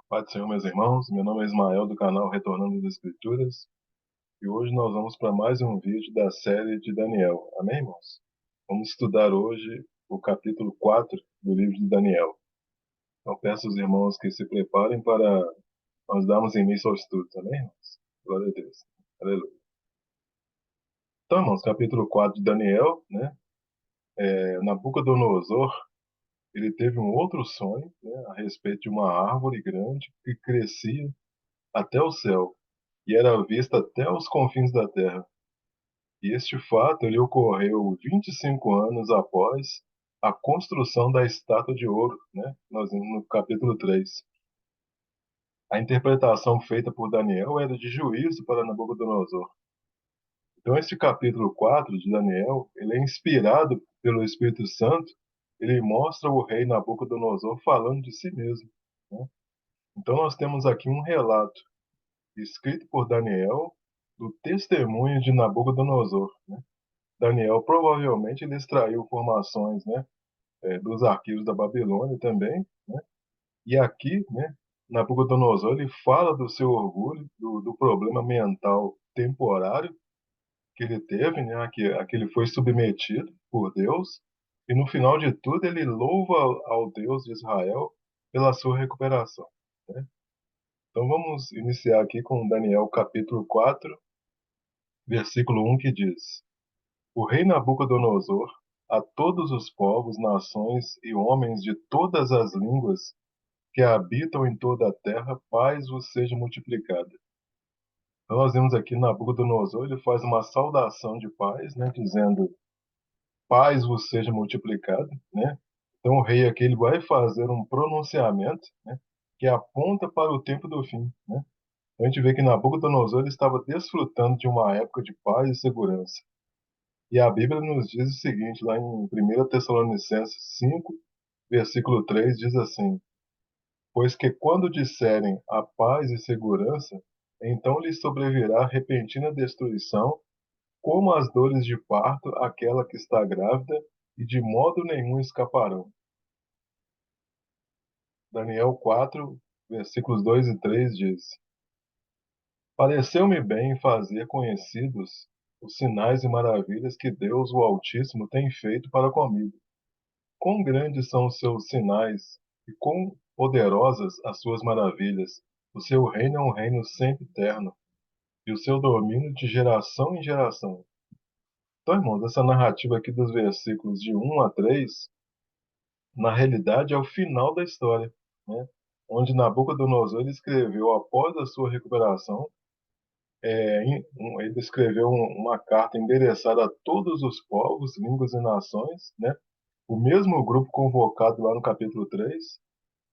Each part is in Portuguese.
Pai do Senhor, meus irmãos, meu nome é Ismael do canal Retornando das Escrituras e hoje nós vamos para mais um vídeo da série de Daniel. Amém, irmãos? Vamos estudar hoje o capítulo 4 do livro de Daniel. Então peço aos irmãos que se preparem para nós darmos início ao estudo, amém, irmãos? Glória a Deus. Aleluia. Então, irmãos, capítulo 4 de Daniel, né? Nabucodonosor, ele teve um outro sonho, né, a respeito de uma árvore grande que crescia até o céu e era vista até os confins da terra. E este fato ele ocorreu 25 anos após a construção da estátua de ouro, né? Nós vimos no capítulo 3. A interpretação feita por Daniel era de juízo para Nabucodonosor. Então, este capítulo 4 de Daniel, ele é inspirado pelo Espírito Santo, ele mostra o rei Nabucodonosor falando de si mesmo, né? Então, nós temos aqui um relato escrito por Daniel do testemunho de Nabucodonosor, né? Daniel provavelmente ele extraiu informações, né, dos arquivos da Babilônia também, né? E aqui, né, Nabucodonosor ele fala do seu orgulho, do problema mental temporário que ele teve, né, a que ele foi submetido por Deus, e no final de tudo ele louva ao Deus de Israel pela sua recuperação, né? Então vamos iniciar aqui com Daniel capítulo 4, versículo 1 que diz: O rei Nabucodonosor, a todos os povos, nações e homens de todas as línguas que habitam em toda a terra, paz vos seja multiplicada. Então nós vemos aqui Nabucodonosor, ele faz uma saudação de paz, né, dizendo paz vos seja multiplicada, né? Então o rei aqui ele vai fazer um pronunciamento, né, que aponta para o tempo do fim, né? Então a gente vê que Nabucodonosor ele estava desfrutando de uma época de paz e segurança. E a Bíblia nos diz o seguinte, lá em 1 Tessalonicenses 5, versículo 3, diz assim: Pois que quando disserem a paz e segurança, então lhes sobrevirá repentina destruição, como as dores de parto àquela que está grávida, e de modo nenhum escaparão. Daniel 4, versículos 2 e 3 diz: Pareceu-me bem fazer conhecidos os sinais e maravilhas que Deus, o Altíssimo, tem feito para comigo. Quão grandes são os seus sinais e quão poderosas as suas maravilhas. O seu reino é um reino sempre eterno e o seu domínio de geração em geração. Então, irmãos, essa narrativa aqui dos versículos de 1 a 3, na realidade é o final da história, né? Onde Nabucodonosor ele escreveu após a sua recuperação, ele escreveu uma carta endereçada a todos os povos, línguas e nações, né? O mesmo grupo convocado lá no capítulo 3,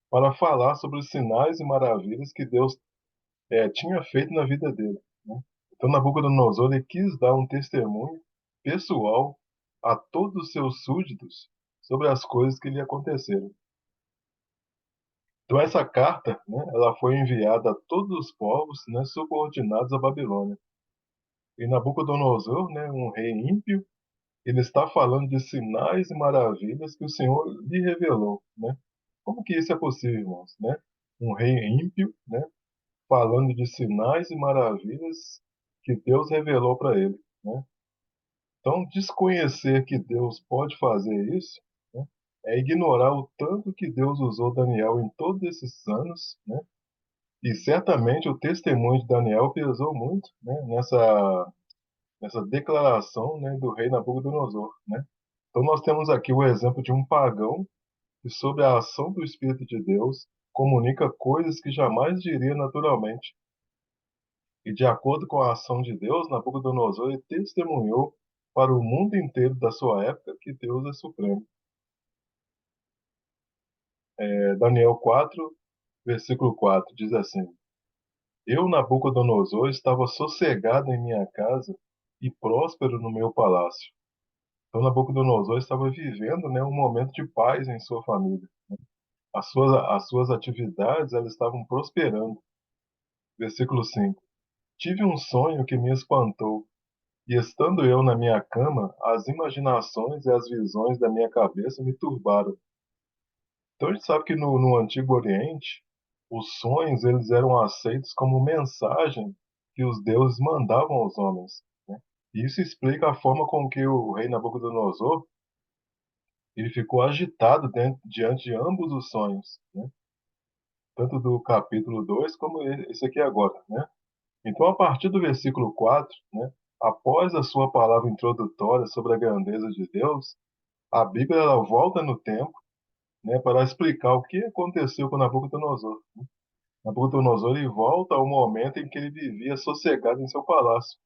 para falar sobre os sinais e maravilhas que Deus tinha feito na vida dele, né? Então Nabucodonosor ele quis dar um testemunho pessoal a todos os seus súditos sobre as coisas que lhe aconteceram. Então essa carta, né, ela foi enviada a todos os povos, né, subordinados à Babilônia. E Nabucodonosor, né, um rei ímpio, ele está falando de sinais e maravilhas que o Senhor lhe revelou, né? Como que isso é possível, irmãos, né? Um rei ímpio, né, falando de sinais e maravilhas que Deus revelou para ele, né? Então, desconhecer que Deus pode fazer isso, né, é ignorar o tanto que Deus usou Daniel em todos esses anos, né? E certamente o testemunho de Daniel pesou muito, né, nessa declaração, né, do rei Nabucodonosor, né? Então, nós temos aqui o exemplo de um pagão que, sob a ação do Espírito de Deus, comunica coisas que jamais diria naturalmente. E de acordo com a ação de Deus, Nabucodonosor ele testemunhou para o mundo inteiro da sua época que Deus é supremo. Daniel 4, versículo 4 diz assim: Eu, Nabucodonosor, estava sossegado em minha casa e próspero no meu palácio. Então Nabucodonosor estava vivendo, né, um momento de paz em sua família. As suas atividades elas estavam prosperando. Versículo 5: Tive um sonho que me espantou. E estando eu na minha cama, as imaginações e as visões da minha cabeça me turbaram. Então a gente sabe que no Antigo Oriente, Os sonhos eles eram aceitos como mensagem que os deuses mandavam aos homens, né? E isso explica a forma com que o rei Nabucodonosor ele ficou agitado diante de ambos os sonhos, né? Tanto do capítulo 2 como esse aqui agora, né? Então, a partir do versículo 4, né, após a sua palavra introdutória sobre a grandeza de Deus, a Bíblia ela volta no tempo, né, para explicar o que aconteceu com Nabucodonosor. Nabucodonosor ele volta ao momento em que ele vivia sossegado em seu palácio.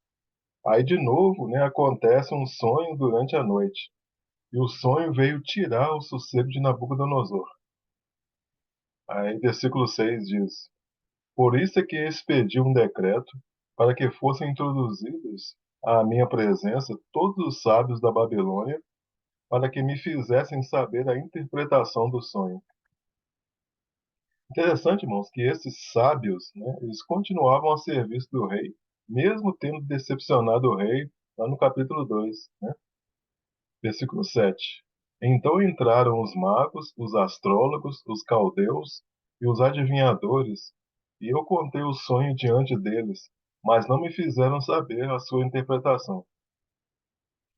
Aí, de novo, né, acontece um sonho durante a noite. E o sonho veio tirar o sossego de Nabucodonosor. Aí, versículo 6 diz: Por isso é que expedi um decreto para que fossem introduzidos à minha presença todos os sábios da Babilônia, para que me fizessem saber a interpretação do sonho. Interessante, irmãos, que esses sábios, né, eles continuavam a serviço do rei, mesmo tendo decepcionado o rei, lá no capítulo 2, né? Versículo 7. Então entraram os magos, os astrólogos, os caldeus e os adivinhadores, e eu contei o sonho diante deles, mas não me fizeram saber a sua interpretação.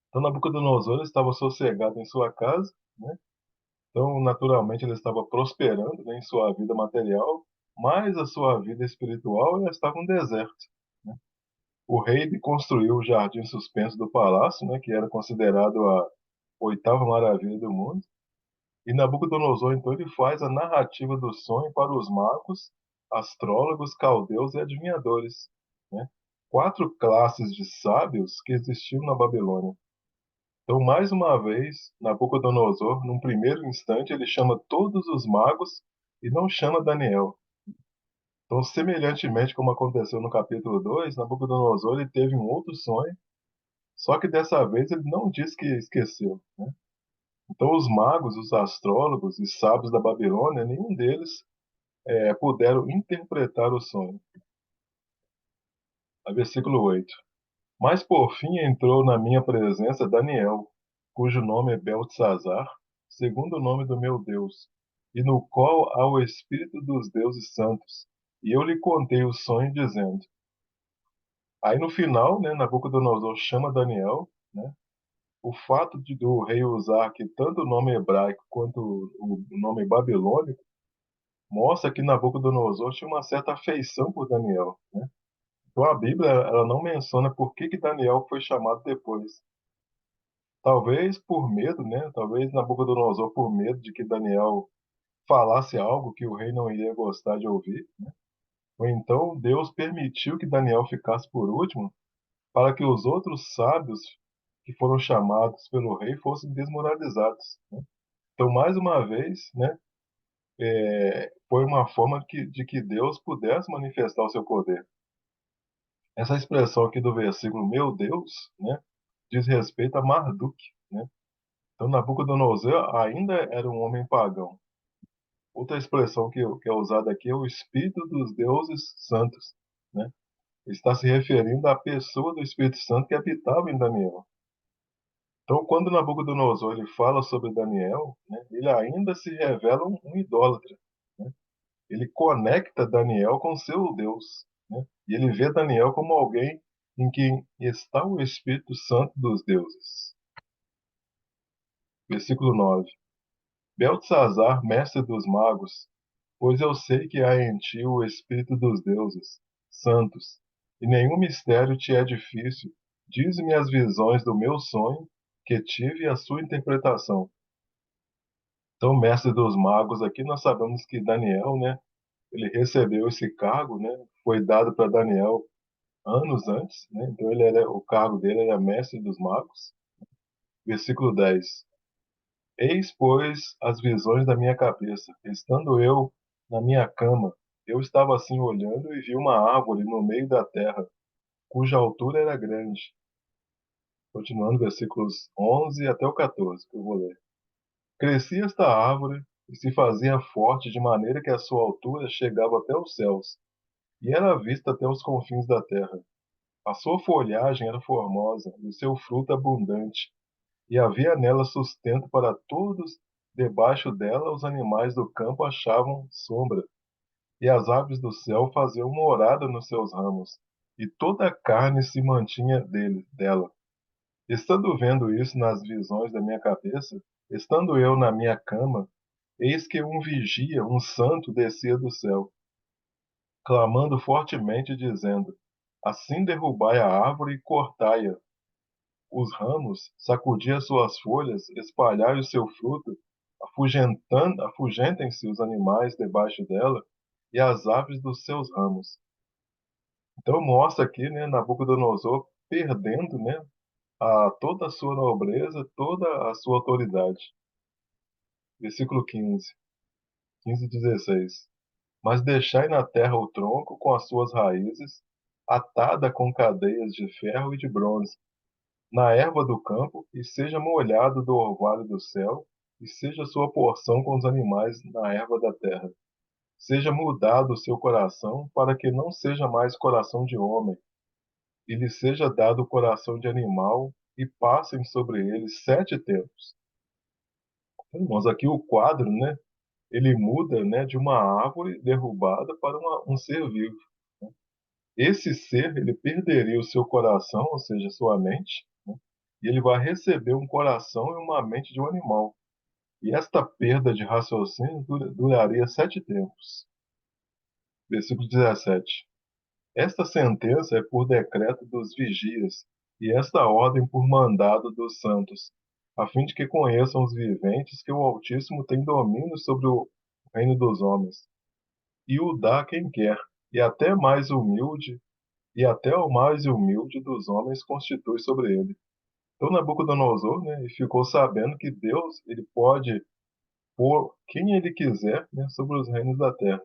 Então Nabucodonosor estava sossegado em sua casa, né? Então, naturalmente, ele estava prosperando, né, em sua vida material, mas a sua vida espiritual ela estava um deserto, né? O rei construiu o jardim suspenso do palácio, né, que era considerado a oitava maravilha do mundo. E Nabucodonosor, então, ele faz a narrativa do sonho para os magos, astrólogos, caldeus e adivinhadores, né? Quatro classes de sábios que existiam na Babilônia. Então, mais uma vez, Nabucodonosor, num primeiro instante, ele chama todos os magos e não chama Daniel. Então, semelhantemente como aconteceu no capítulo 2, Nabucodonosor ele teve um outro sonho, só que dessa vez ele não diz que esqueceu, né? Então, os magos, os astrólogos e sábios da Babilônia, nenhum deles puderam interpretar o sonho. A versículo 8. Mas por fim entrou na minha presença Daniel, cujo nome é Beltesazar, segundo o nome do meu Deus, e no qual há o Espírito dos deuses santos. E eu lhe contei o sonho, dizendo. Aí no final, né, Nabucodonosor chama Daniel, né? O fato do rei usar aqui tanto o nome hebraico quanto o nome babilônico mostra que Nabucodonosor tinha uma certa afeição por Daniel, né? Então a Bíblia ela não menciona por que Daniel foi chamado depois. Talvez por medo, né? Talvez Nabucodonosor por medo de que Daniel falasse algo que o rei não iria gostar de ouvir, né? Ou então Deus permitiu que Daniel ficasse por último para que os outros sábios que foram chamados pelo rei fossem desmoralizados, né? Então, mais uma vez, né? Foi uma forma de que Deus pudesse manifestar o seu poder. Essa expressão aqui do versículo, meu Deus, né? Diz respeito a Marduk, né? Então, Nabucodonosor ainda era um homem pagão. Outra expressão que é usada aqui é o Espírito dos Deuses Santos, né? Ele está se referindo à pessoa do Espírito Santo que habitava em Daniel. Então, quando Nabucodonosor ele fala sobre Daniel, né, ele ainda se revela um idólatra, né? Ele conecta Daniel com seu Deus, né? E ele vê Daniel como alguém em quem está o Espírito Santo dos deuses. Versículo 9. Beltesazar, mestre dos magos, pois eu sei que há em ti o Espírito dos deuses, santos, e nenhum mistério te é difícil. Dize-me as visões do meu sonho, que tive a sua interpretação. Então, mestre dos magos, aqui nós sabemos que Daniel, né, ele recebeu esse cargo, né, foi dado para Daniel anos antes, né, então o cargo dele era mestre dos magos. Versículo 10. Eis, pois, as visões da minha cabeça. Estando eu na minha cama, eu estava assim olhando e vi uma árvore no meio da terra, cuja altura era grande. Continuando, versículos 11 até o 14, que eu vou ler. Crescia esta árvore e se fazia forte de maneira que a sua altura chegava até os céus, e era vista até os confins da terra. A sua folhagem era formosa e o seu fruto abundante, e havia nela sustento para todos. Debaixo dela, os animais do campo achavam sombra. e as aves do céu faziam morada nos seus ramos, e toda a carne se mantinha dela. Estando vendo isso nas visões da minha cabeça, estando eu na minha cama, eis que um vigia, um santo, descia do céu, clamando fortemente, dizendo: Assim derrubai a árvore e cortai-a, os ramos, sacudi as suas folhas, espalhai o seu fruto, afugentem-se os animais debaixo dela e as aves dos seus ramos. Então mostra aqui, né, Nabucodonosor perdendo, né, toda a sua nobreza, toda a sua autoridade. Versículo 15, 15 e 16. Mas deixai na terra o tronco com as suas raízes, atada com cadeias de ferro e de bronze, na erva do campo, e seja molhado do orvalho do céu, e seja sua porção com os animais na erva da terra. Seja mudado o seu coração, para que não seja mais coração de homem, e lhe seja dado o coração de animal, e passem sobre ele 7 tempos. Então, irmãos, aqui o quadro, né, ele muda, né, de uma árvore derrubada para um ser vivo. Esse ser, ele perderia o seu coração, ou seja, sua mente, né, e ele vai receber um coração e uma mente de um animal. E esta perda de raciocínio duraria 7 tempos. Versículo 17. Esta sentença é por decreto dos vigias, e esta ordem por mandado dos santos, a fim de que conheçam os viventes que o Altíssimo tem domínio sobre o reino dos homens, e o dá a quem quer, e até mais humilde, e até o mais humilde dos homens constitui sobre ele. Então Nabucodonosor, né, ele ficou sabendo que Deus ele pode pôr quem ele quiser, né, sobre os reinos da terra.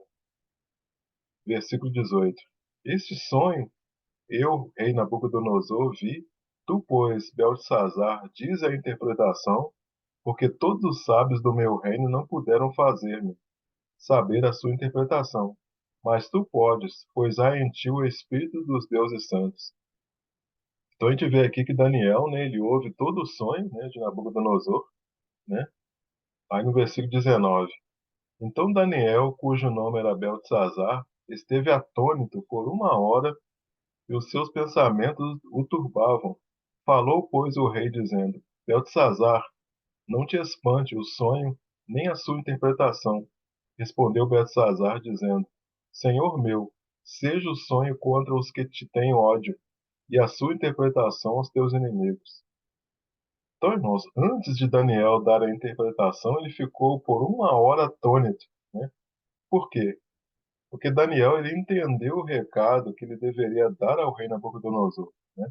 Versículo 18. Este sonho eu, rei Nabucodonosor, vi, tu, pois, Beltesazar, diz a interpretação, porque todos os sábios do meu reino não puderam fazer-me saber a sua interpretação. Mas tu podes, pois há em ti o Espírito dos deuses santos. Então a gente vê aqui que Daniel, né, ele ouve todo o sonho, né, de Nabucodonosor, né? Aí no versículo 19. Então Daniel, cujo nome era Beltesazar, esteve atônito por uma hora e os seus pensamentos o turbavam. Falou, pois, o rei, dizendo: Beltesazar, não te espante o sonho, nem a sua interpretação. Respondeu Beltesazar, dizendo: Senhor meu, seja o sonho contra os que te têm ódio, e a sua interpretação aos teus inimigos. Então, irmãos, antes de Daniel dar a interpretação, ele ficou por uma hora atônito, né? Por quê? Porque Daniel ele entendeu o recado que ele deveria dar ao rei Nabucodonosor, né?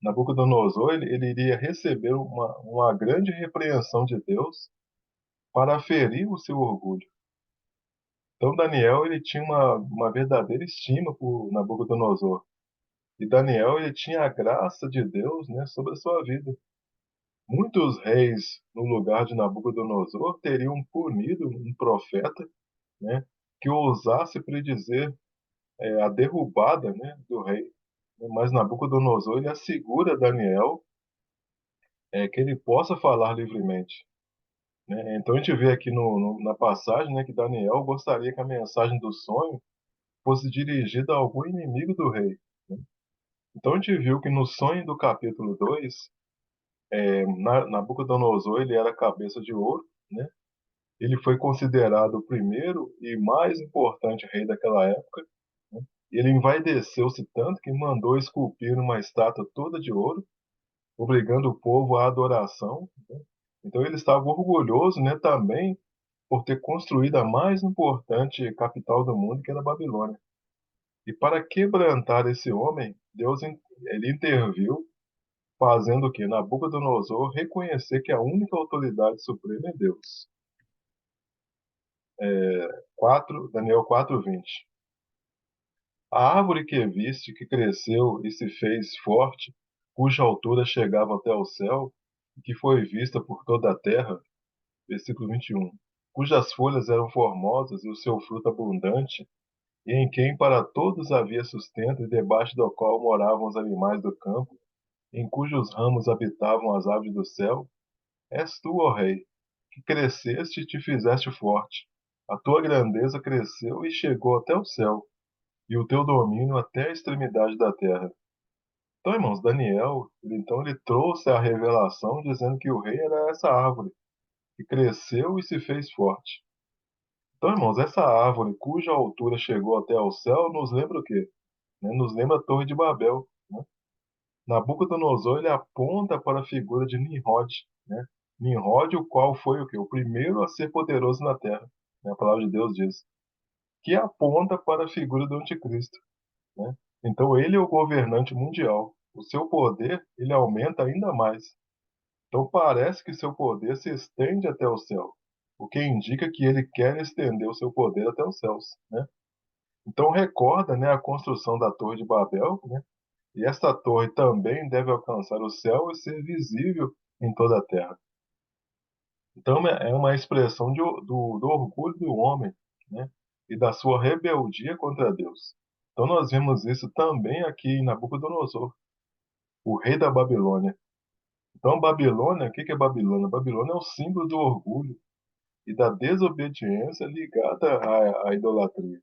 Nabucodonosor ele iria receber uma grande repreensão de Deus para ferir o seu orgulho. Então Daniel ele tinha uma verdadeira estima por Nabucodonosor. E Daniel ele tinha a graça de Deus, né, sobre a sua vida. Muitos reis no lugar de Nabucodonosor teriam punido um profeta, né, que ousasse predizer a derrubada, né, do rei. Mas Nabucodonosor ele assegura Daniel que ele possa falar livremente, né? Então a gente vê aqui na passagem, né, que Daniel gostaria que a mensagem do sonho fosse dirigida a algum inimigo do rei, né? Então a gente viu que no sonho do capítulo 2, Nabucodonosor ele era cabeça de ouro, né? Ele foi considerado o primeiro e mais importante rei daquela época, né? Ele envaideceu-se tanto que mandou esculpir uma estátua toda de ouro, obrigando o povo à adoração, né? Então ele estava orgulhoso, né, também por ter construído a mais importante capital do mundo, que era a Babilônia. E para quebrantar esse homem, Deus ele interviu, fazendo o que? Nabucodonosor reconhecer que a única autoridade suprema é Deus. 4, Daniel 4:20. A árvore que viste, que cresceu e se fez forte, cuja altura chegava até o céu, e que foi vista por toda a terra, versículo 21, cujas folhas eram formosas e o seu fruto abundante, e em quem para todos havia sustento, e debaixo do qual moravam os animais do campo, em cujos ramos habitavam as aves do céu, és tu, ó rei, que cresceste e te fizeste forte. A tua grandeza cresceu e chegou até o céu, e o teu domínio até a extremidade da terra. Então, irmãos, Daniel, ele trouxe a revelação dizendo que o rei era essa árvore, que cresceu e se fez forte. Então, irmãos, essa árvore cuja altura chegou até ao céu nos lembra o quê? Nos lembra a Torre de Babel, né? Nabucodonosor ele aponta para a figura de Nimrod, né? Nimrod, o qual foi o quê? O primeiro a ser poderoso na terra, né? A palavra de Deus diz, que aponta para a figura do anticristo, né? Então ele é o governante mundial. O seu poder ele aumenta ainda mais. Então parece que seu poder se estende até o céu, o que indica que ele quer estender o seu poder até os céus, né? Então recorda, né, a construção da Torre de Babel, né? E esta torre também deve alcançar o céu e ser visível em toda a terra. Então é uma expressão do orgulho do homem, né? E da sua rebeldia contra Deus. Então nós vemos isso também aqui em Nabucodonosor, o rei da Babilônia. Então Babilônia, o que é Babilônia? Babilônia é o símbolo do orgulho e da desobediência ligada à idolatria.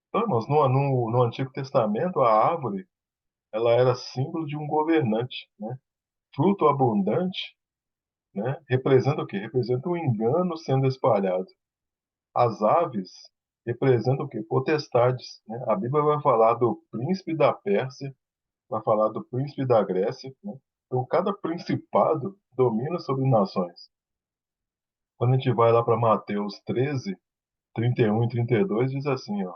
Então, irmãos, no Antigo Testamento, a árvore ela era símbolo de um governante, né? Fruto abundante, né? Representa o quê? Representa o engano sendo espalhado. As aves representam o quê? Potestades, né? A Bíblia vai falar do príncipe da Pérsia, vai falar do príncipe da Grécia, né? Então, cada principado domina sobre nações. Quando a gente vai lá para Mateus 13, 31 e 32, diz assim, ó.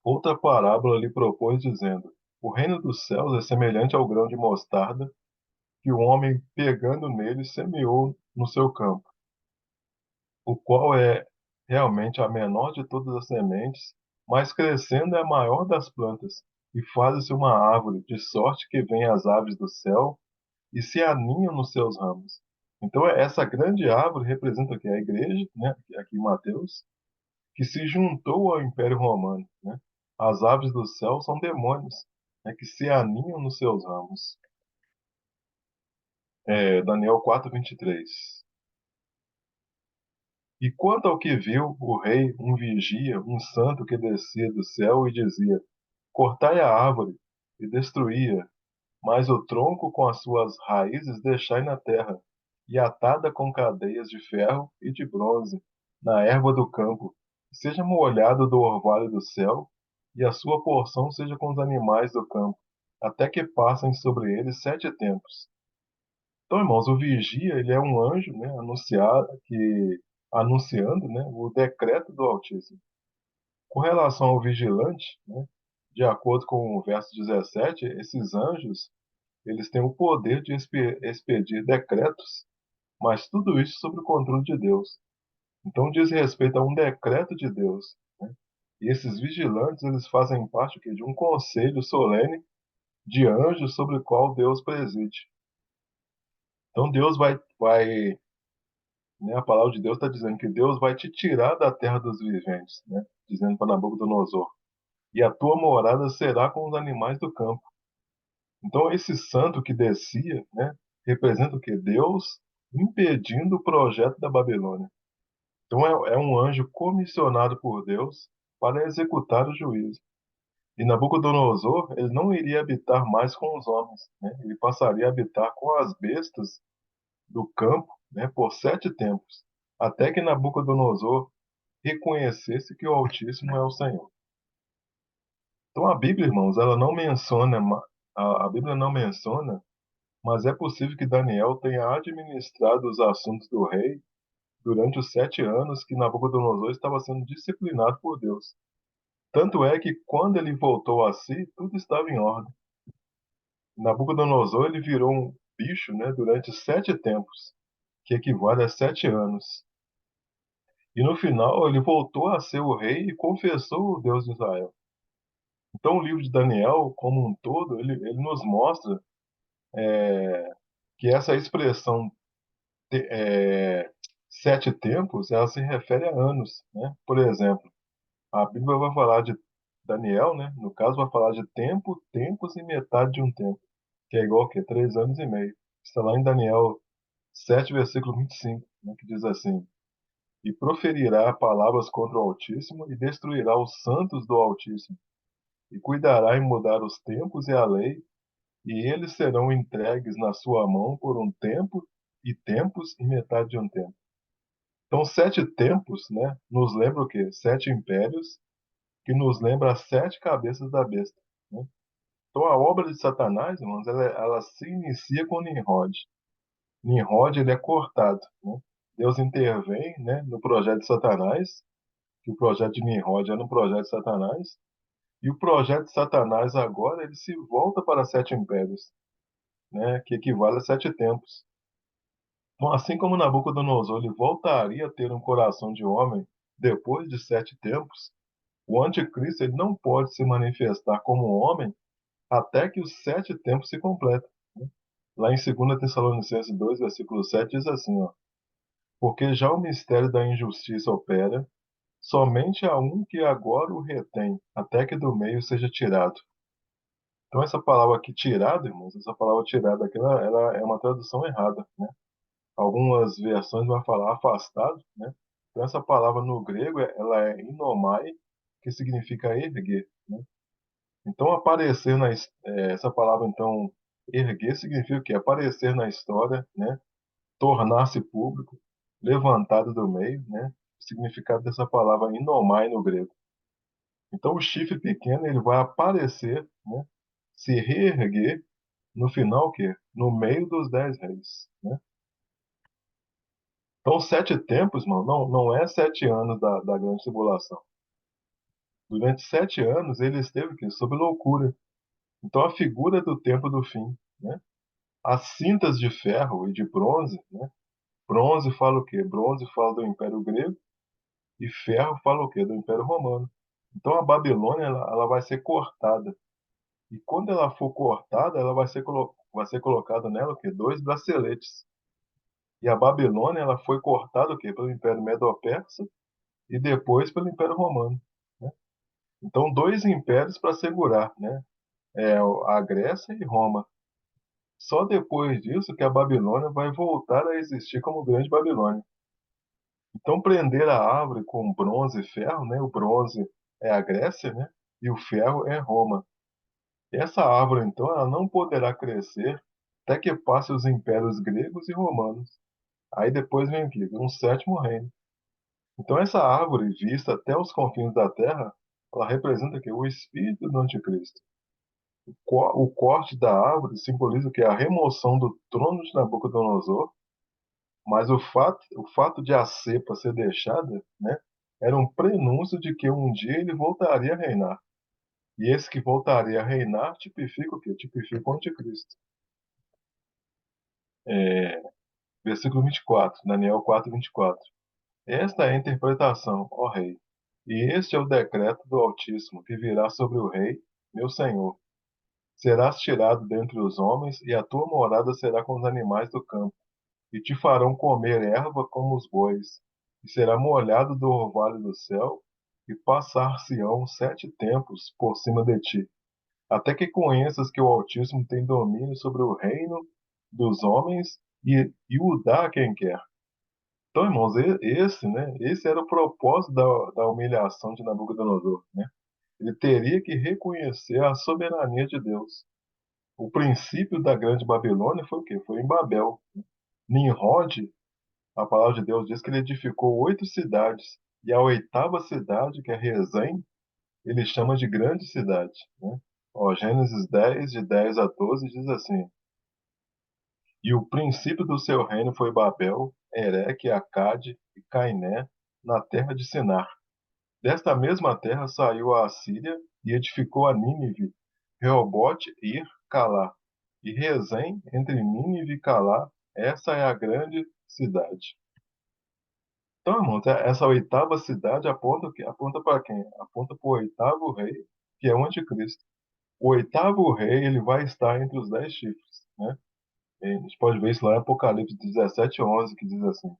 Outra parábola lhe propôs, dizendo: O reino dos céus é semelhante ao grão de mostarda que o homem, pegando nele, semeou no seu campo, o qual é realmente a menor de todas as sementes, mas crescendo é a maior das plantas, e faz-se uma árvore, de sorte que vêm as aves do céu e se aninham nos seus ramos. Então, essa grande árvore representa o que? A igreja, né? Aqui em Mateus, que se juntou ao Império Romano, né? As aves do céu são demônios, né? Que se aninham nos seus ramos. Daniel 4:23. E quanto ao que viu o rei, um vigia, um santo que descia do céu e dizia: Cortai a árvore e destruía, mas o tronco com as suas raízes deixai na terra, e atada com cadeias de ferro e de bronze, na erva do campo, seja molhado do orvalho do céu, e a sua porção seja com os animais do campo, até que passem sobre ele 7 tempos. Então, irmãos, o vigia, ele é um anjo, né, anunciando, né, o decreto do Altíssimo. Com relação ao vigilante, né, de acordo com o verso 17, esses anjos, eles têm o poder de expedir decretos, mas tudo isso sob o controle de Deus. Então diz respeito a um decreto de Deus, né? E esses vigilantes, eles fazem parte o quê? De um conselho solene de anjos sobre o qual Deus preside. Então Deus né, a palavra de Deus está dizendo que Deus vai te tirar da terra dos viventes, né? Dizendo para Nabucodonosor, e a tua morada será com os animais do campo. Então esse santo que descia, né, representa o que? Deus impedindo o projeto da Babilônia. Então é um anjo comissionado por Deus para executar o juízo. E Nabucodonosor, ele não iria habitar mais com os homens, né? Ele passaria a habitar com as bestas do campo, né, por 7 tempos, até que Nabucodonosor reconhecesse que o Altíssimo é o Senhor. Então a Bíblia, irmãos, ela não menciona, a Bíblia não menciona, mas é possível que Daniel tenha administrado os assuntos do rei durante os 7 anos que Nabucodonosor estava sendo disciplinado por Deus. Tanto é que quando ele voltou a si, tudo estava em ordem. Nabucodonosor ele virou um bicho, né, durante 7 tempos, que equivale a 7 anos. E no final ele voltou a ser o rei e confessou o Deus de Israel. Então o livro de Daniel, como um todo, ele nos mostra que essa expressão é, 7 tempos, ela se refere a anos, né? Por exemplo, a Bíblia vai falar de Daniel, né? No caso, vai falar de tempo, tempos e metade de um tempo, que é igual a quê? 3 anos e meio. Está lá em Daniel 7, versículo 25, né? Que diz assim: e proferirá palavras contra o Altíssimo e destruirá os santos do Altíssimo, e cuidará em mudar os tempos e a lei, e eles serão entregues na sua mão por um tempo e tempos e metade de um tempo. Então, sete tempos, né, nos lembra o quê? Sete impérios, que nos lembra as sete cabeças da besta, né? Então, a obra de Satanás, irmãos, ela se inicia com Nimrod. Nimrod, ele é cortado, né? Deus intervém, né, no projeto de Satanás, que o projeto de Nimrod é no projeto de Satanás, e o projeto de Satanás agora ele se volta para sete impérios, né, que equivale a sete tempos. Então, assim como Nabucodonosor ele voltaria a ter um coração de homem depois de sete tempos, o anticristo ele não pode se manifestar como homem até que os sete tempos se completem, né? Lá em 2 Tessalonicenses 2, versículo 7, diz assim, ó, porque já o mistério da injustiça opera, somente há um que agora o retém, até que do meio seja tirado. Então, essa palavra aqui, tirado, irmãos, essa palavra tirada aqui, ela é uma tradução errada, né? Algumas versões vão falar afastado, né? Então, essa palavra no grego, ela é inomai, que significa erguer, né? Então, aparecer essa palavra, então, erguer significa o quê? Aparecer na história, né? Tornar-se público, levantado do meio, né? O significado dessa palavra inomai no grego. Então, o chifre pequeno, ele vai aparecer, né? Se reerguer no final, o quê? No meio dos 10 reis, né? Então, sete tempos, mano, não é 7 anos da grande tribulação. Durante 7 anos, ele esteve aqui, sob loucura. Então, a figura do tempo do fim, né? As cintas de ferro e de bronze, né? Bronze fala o quê? Bronze fala do Império Grego e ferro fala o quê? Do Império Romano. Então, a Babilônia, ela vai ser cortada. E quando ela for cortada, ela vai ser colocado nela o quê? Dois braceletes. E a Babilônia, ela foi cortada o quê? Pelo Império Medo-Persa e depois pelo Império Romano, né? Então, dois impérios para segurar, né? A Grécia e Roma. Só depois disso que a Babilônia vai voltar a existir como Grande Babilônia. Então, prender a árvore com bronze e ferro, né? O bronze é a Grécia, né? E o ferro é Roma. Essa árvore, então, ela não poderá crescer até que passe os impérios gregos e romanos. Aí depois vem aqui, um sétimo reino. Então, essa árvore, vista até os confins da terra, ela representa aqui o espírito do anticristo. O corte da árvore simboliza que é a remoção do trono de Nabucodonosor, mas o fato de a cepa ser deixada, né, era um prenúncio de que um dia ele voltaria a reinar. E esse que voltaria a reinar tipifica o quê? Tipifica o anticristo. É, versículo 24, Daniel 4, 24. Esta é a interpretação, ó rei, e este é o decreto do Altíssimo que virá sobre o rei, meu senhor. Serás tirado dentre os homens, e a tua morada será com os animais do campo, e te farão comer erva como os bois, e será molhado do orvalho do céu, e passar-se-ão 7 tempos por cima de ti, até que conheças que o Altíssimo tem domínio sobre o reino dos homens e o dá a quem quer. Então, irmãos, esse era o propósito da humilhação de Nabucodonosor, né? Ele teria que reconhecer a soberania de Deus. O princípio da grande Babilônia foi o quê? Foi em Babel. Nimrod, a palavra de Deus diz que ele edificou 8 cidades, e a oitava cidade, que é Rezém, ele chama de grande cidade, né? Ó, Gênesis 10, de 10 a 12, diz assim: E o princípio do seu reino foi Babel, Ereque, Acade e Cainé, na terra de Sinar. Desta mesma terra saiu a Assíria e edificou a Nínive, Reobote, Ir, Calá. E Rezém, entre Nínive e Calá, essa é a grande cidade. Então, irmãos, essa oitava cidade aponta para quem? Aponta para o oitavo rei, que é o anticristo. O oitavo rei, ele vai estar entre os 10 chifres, né? E a gente pode ver isso lá em Apocalipse 17, 11, que diz assim: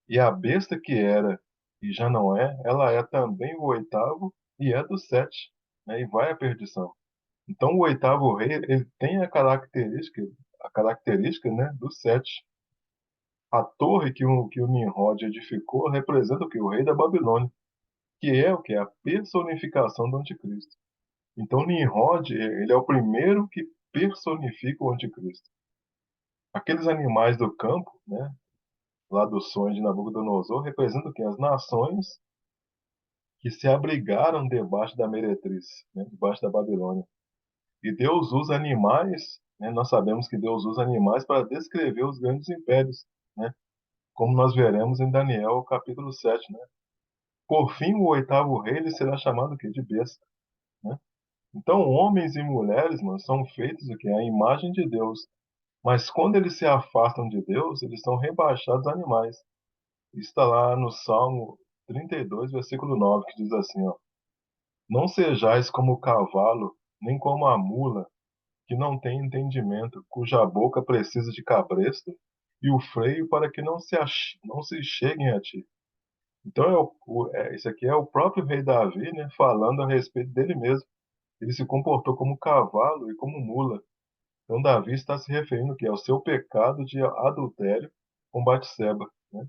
E a besta que era e já não é, ela é também o oitavo e é do sete, né? E vai à perdição. Então, o oitavo rei, ele tem a característica, né, do sete. A torre que o Nimrod edificou representa o que? O rei da Babilônia, que é o que? A personificação do anticristo. Então, Nimrod, ele é o primeiro que personifica o anticristo. Aqueles animais do campo, né, lá do sonho de Nabucodonosor, representam o quê? As nações que se abrigaram debaixo da meretriz, né, debaixo da Babilônia. E Deus usa animais, né, nós sabemos que Deus usa animais para descrever os grandes impérios, né, como nós veremos em Daniel capítulo 7, né? Por fim, o oitavo rei ele será chamado o quê? De besta, né? Então, homens e mulheres, mano, são feitos o quê? A imagem de Deus. Mas quando eles se afastam de Deus, eles são rebaixados a animais. Isso está lá no Salmo 32, versículo 9, que diz assim, ó: Não sejais como o cavalo, nem como a mula, que não tem entendimento, cuja boca precisa de cabresto e o freio para que não se cheguem a ti. Então, esse aqui é o próprio rei Davi, né, falando a respeito dele mesmo. Ele se comportou como cavalo e como mula. Então, Davi está se referindo que ao seu pecado de adultério com Batseba, né?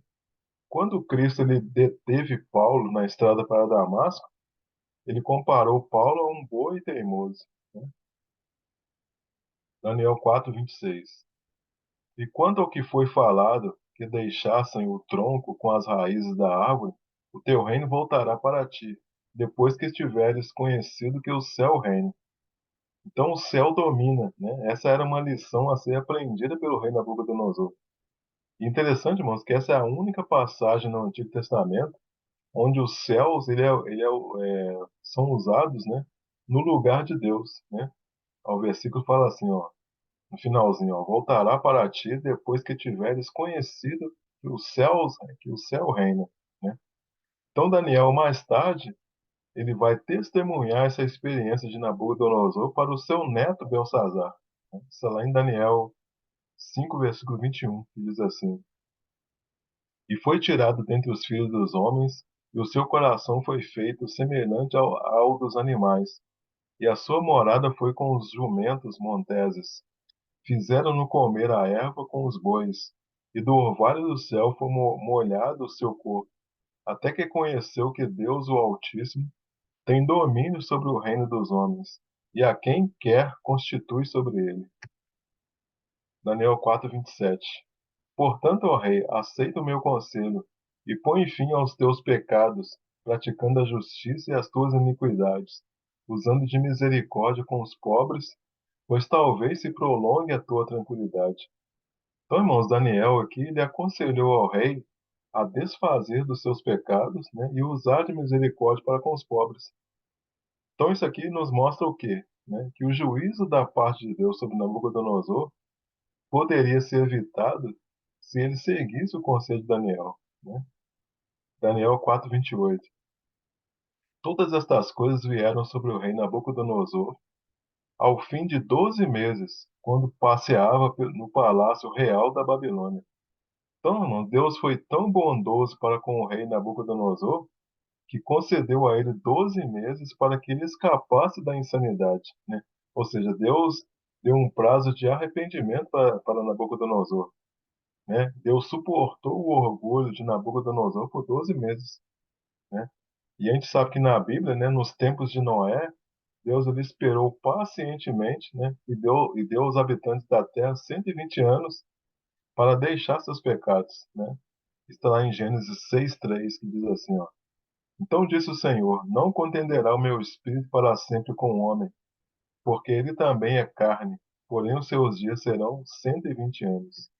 Quando Cristo ele deteve Paulo na estrada para Damasco, ele comparou Paulo a um boi teimoso, né? Daniel 4:26. E quanto ao que foi falado, que deixassem o tronco com as raízes da árvore, o teu reino voltará para ti, depois que estiveres conhecido que o céu reina. Então o céu domina, né? Essa era uma lição a ser aprendida pelo rei Nabucodonosor. E interessante, irmãos, que essa é a única passagem no Antigo Testamento onde os céus são usados, né, no lugar de Deus, né? O versículo fala assim, ó, no finalzinho, ó, voltará para ti depois que tiveres conhecido que o céu reina, né? Então Daniel mais tarde ele vai testemunhar essa experiência de Nabucodonosor para o seu neto Belsazar, né? Isso é lá em Daniel 5, versículo 21, que diz assim: E foi tirado dentre os filhos dos homens, e o seu coração foi feito semelhante ao dos animais, e a sua morada foi com os jumentos monteses. Fizeram-no comer a erva com os bois, e do orvalho do céu foi molhado o seu corpo, até que conheceu que Deus, o Altíssimo, tem domínio sobre o reino dos homens, e a quem quer constitui sobre ele. Daniel 4:27. Portanto, ó rei, aceita o meu conselho, e põe fim aos teus pecados, praticando a justiça e as tuas iniquidades, usando de misericórdia com os pobres, pois talvez se prolongue a tua tranquilidade. Então, irmãos, Daniel aqui ele aconselhou ao rei a desfazer dos seus pecados, né, e usar de misericórdia para com os pobres. Então, isso aqui nos mostra o quê? Né? Que o juízo da parte de Deus sobre Nabucodonosor poderia ser evitado se ele seguisse o conselho de Daniel, né? Daniel 4:28. Todas estas coisas vieram sobre o rei Nabucodonosor ao fim de 12 meses, quando passeava no palácio real da Babilônia. Então, irmão, Deus foi tão bondoso para com o rei Nabucodonosor que concedeu a ele 12 meses para que ele escapasse da insanidade, né? Ou seja, Deus deu um prazo de arrependimento para Nabucodonosor, né? Deus suportou o orgulho de Nabucodonosor por 12 meses, né? E a gente sabe que na Bíblia, né, nos tempos de Noé, Deus ele esperou pacientemente, né, e deu aos habitantes da terra 120 anos para deixar seus pecados, né? Está lá em Gênesis 6:3, que diz assim, ó: Então disse o Senhor: Não contenderá o meu espírito para sempre com o homem, porque ele também é carne, porém os seus dias serão 120 anos.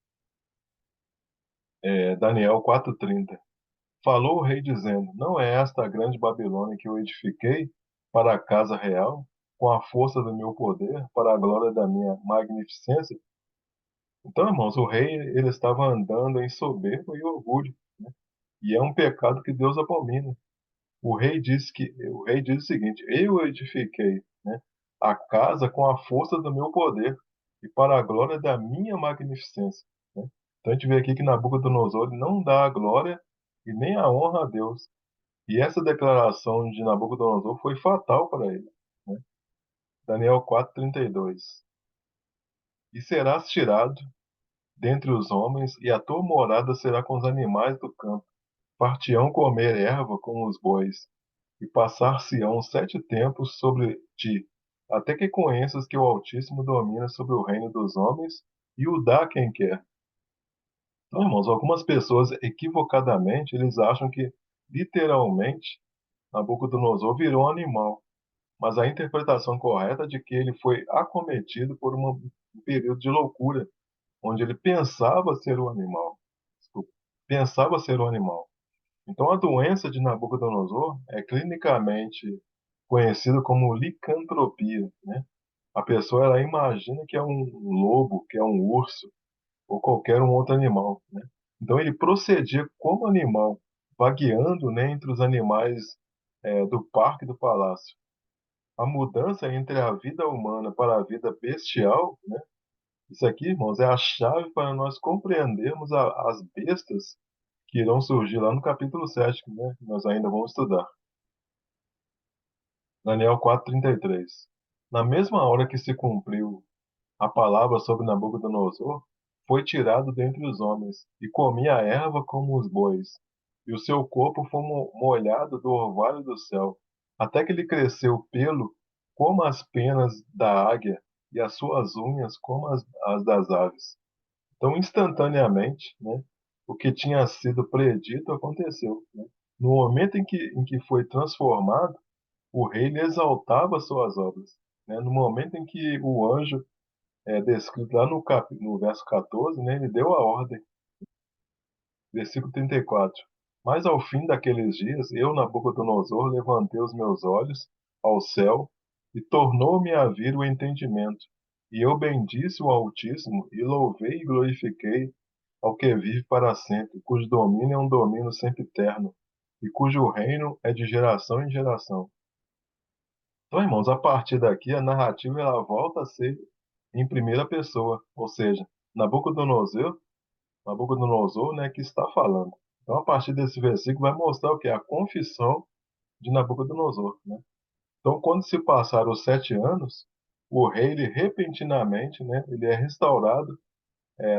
Daniel 4:30. Falou o rei dizendo: Não é esta a grande Babilônia que eu edifiquei para a casa real, com a força do meu poder, para a glória da minha magnificência? Então, irmãos, o rei ele estava andando em soberba e orgulho, né? E é um pecado que Deus abomina. O rei diz o seguinte: Eu edifiquei, né, a casa com a força do meu poder e para a glória da minha magnificência, né? Então a gente vê aqui que Nabucodonosor ele não dá a glória e nem a honra a Deus. E essa declaração de Nabucodonosor foi fatal para ele, né? Daniel 4:32. E serás tirado dentre os homens, e a tua morada será com os animais do campo. Partirão comer erva com os bois, e passar-se-ão 7 tempos sobre ti, até que conheças que o Altíssimo domina sobre o reino dos homens e o dá a quem quer. Então, irmãos, algumas pessoas equivocadamente eles acham que literalmente Nabucodonosor virou um animal, mas a interpretação correta é de que ele foi acometido por um período de loucura, onde ele pensava ser o animal. Desculpa, pensava ser o animal. Então, a doença de Nabucodonosor é clinicamente conhecida como licantropia, né? A pessoa ela imagina que é um lobo, que é um urso ou qualquer um outro animal, né? Então, ele procedia como animal, vagueando, né, entre os animais do parque e do palácio. A mudança entre a vida humana para a vida bestial, né? Isso aqui, irmãos, é a chave para nós compreendermos as bestas que irão surgir lá no capítulo 7, né? Que nós ainda vamos estudar. Daniel 4:33. Na mesma hora que se cumpriu a palavra sobre Nabucodonosor, foi tirado dentre os homens, e comia a erva como os bois, e o seu corpo foi molhado do orvalho do céu, até que lhe cresceu pelo como as penas da águia, e as suas unhas como as das aves. Então, instantaneamente, né, o que tinha sido predito aconteceu, né? No momento em que foi transformado, o rei lhe exaltava suas obras, né? No momento em que o anjo é descrito lá no verso 14, né, ele deu a ordem. Versículo 34. Mas ao fim daqueles dias, eu, Nabucodonosor, levantei os meus olhos ao céu e tornou-me a vir o entendimento. E eu bendisse o Altíssimo e louvei e glorifiquei ao que vive para sempre, cujo domínio é um domínio sempre eterno e cujo reino é de geração em geração. Então, irmãos, a partir daqui a narrativa ela volta a ser em primeira pessoa, ou seja, Nabucodonosor, Nabucodonosor, né, que está falando. Então, a partir desse versículo vai mostrar o que? A confissão de Nabucodonosor, né? Então, quando se passaram os 7 anos, o rei, ele repentinamente, né, ele é restaurado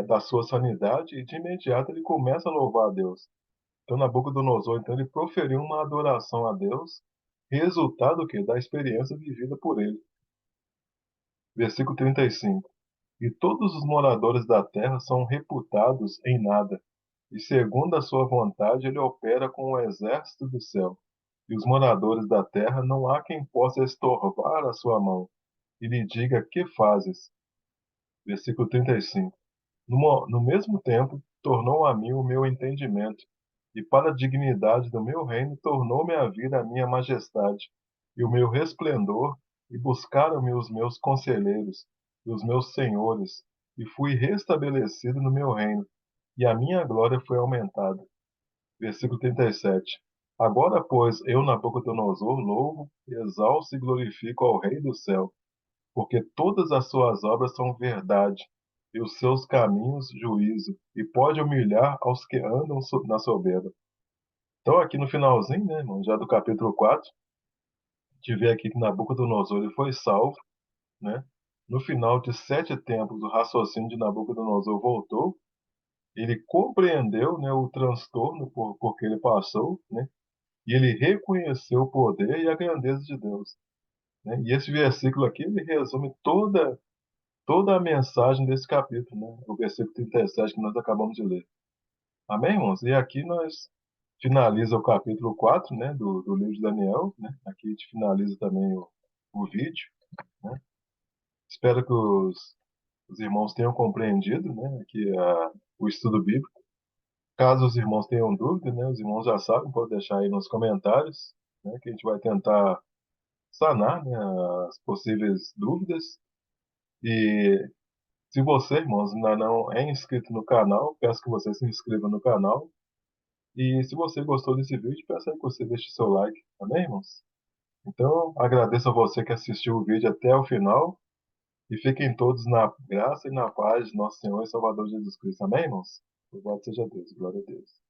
da sua sanidade e de imediato ele começa a louvar a Deus. Então, Nabucodonosor, então, ele proferiu uma adoração a Deus, resultado o quê? Da experiência vivida por ele. Versículo 35. E todos os moradores da terra são reputados em nada, e segundo a sua vontade ele opera com o exército do céu. E os moradores da terra não há quem possa estorvar a sua mão, e lhe diga: que fazes? Versículo 35. No mesmo tempo, tornou a mim o meu entendimento, e para a dignidade do meu reino tornou-me a vir a minha majestade, e o meu resplendor, e buscaram-me os meus conselheiros, e os meus senhores, e fui restabelecido no meu reino, e a minha glória foi aumentada. Versículo 37. Agora, pois, eu, Nabucodonosor, louvo, exalço e glorifico ao Rei do céu, porque todas as suas obras são verdade, e os seus caminhos juízo, e pode humilhar aos que andam na soberba. Então, aqui no finalzinho, né, irmão, já do capítulo 4, a gente vê aqui que Nabucodonosor ele foi salvo, né? No final de 7 tempos, o raciocínio de Nabucodonosor voltou, ele compreendeu, né, o transtorno por que ele passou, né? E ele reconheceu o poder e a grandeza de Deus, né? E esse versículo aqui, ele resume toda a mensagem desse capítulo, né? O versículo 37 que nós acabamos de ler. Amém, irmãos? E aqui nós finaliza o capítulo 4, né, do livro de Daniel, né? Aqui a gente finaliza também o vídeo, né? Espero que os irmãos tenham compreendido, né, aqui o estudo bíblico. Caso os irmãos tenham dúvida, né, os irmãos já sabem, pode deixar aí nos comentários, né, que a gente vai tentar sanar, né, as possíveis dúvidas. E se você, irmãos, ainda não é inscrito no canal, peço que você se inscreva no canal. E se você gostou desse vídeo, peço aí que você deixe seu like, amém, irmãos? Então, agradeço a você que assistiu o vídeo até o final. E fiquem todos na graça e na paz de nosso Senhor e Salvador Jesus Cristo. Amém, irmãos? Louvado seja Deus. Glória a Deus.